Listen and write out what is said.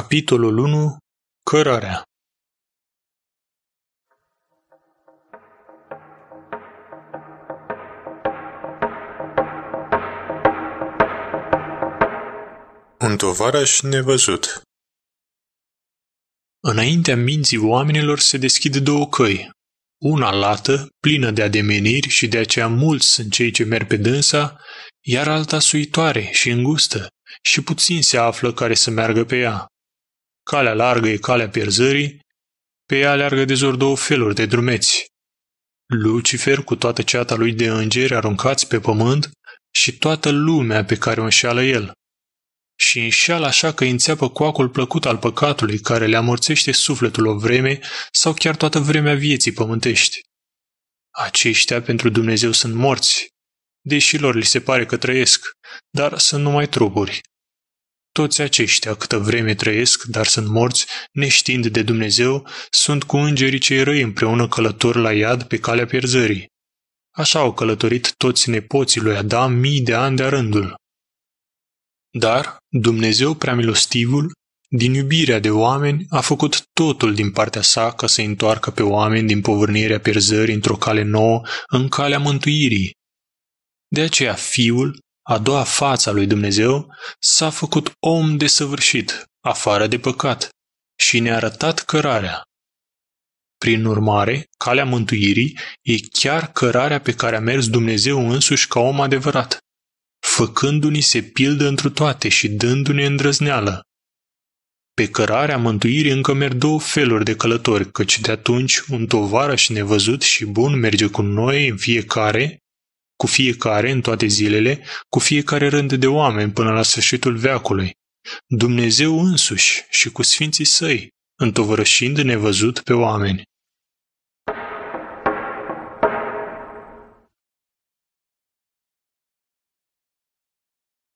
Capitolul 1. Cărarea. Un tovarăș nevăzut. Înaintea minții oamenilor se deschid două căi. Una lată, plină de ademeniri și de aceea mulți sunt cei ce merg pe dânsa, iar alta suitoare și îngustă, și puțin se află care să meargă pe ea. Calea largă e calea pierzării, pe ea aleargă de zor două feluri de drumeți. Lucifer cu toată ceata lui de îngeri aruncați pe pământ și toată lumea pe care o înșeală el. Și înșeală așa că îi înțeapă coacul plăcut al păcatului care le amorțește sufletul o vreme sau chiar toată vremea vieții pământești. Aceștia pentru Dumnezeu sunt morți, deși lor li se pare că trăiesc, dar sunt numai trupuri. Toți aceștia, câtă vreme trăiesc, dar sunt morți, neștiind de Dumnezeu, sunt cu îngerii cei răi împreună călători la iad pe calea pierzării. Așa au călătorit toți nepoții lui Adam mii de ani de-a rândul. Dar Dumnezeu preamilostivul, din iubirea de oameni, a făcut totul din partea sa ca să întoarcă pe oameni din povârnirea pierzării într-o cale nouă, în calea mântuirii. De aceea Fiul, a doua față a lui Dumnezeu, s-a făcut om desăvârșit, afară de păcat, și ne-a arătat cărarea. Prin urmare, calea mântuirii e chiar cărarea pe care a mers Dumnezeu însuși ca om adevărat, făcându-ni se pildă întru toate și dându-ne îndrăzneală. Pe cărarea mântuirii încă merg două feluri de călători, căci de atunci un tovarăș nevăzut și bun merge cu noi cu fiecare în toate zilele, cu fiecare rând de oameni până la sfârșitul veacului, Dumnezeu însuși și cu sfinții săi, întovărășind nevăzut pe oameni.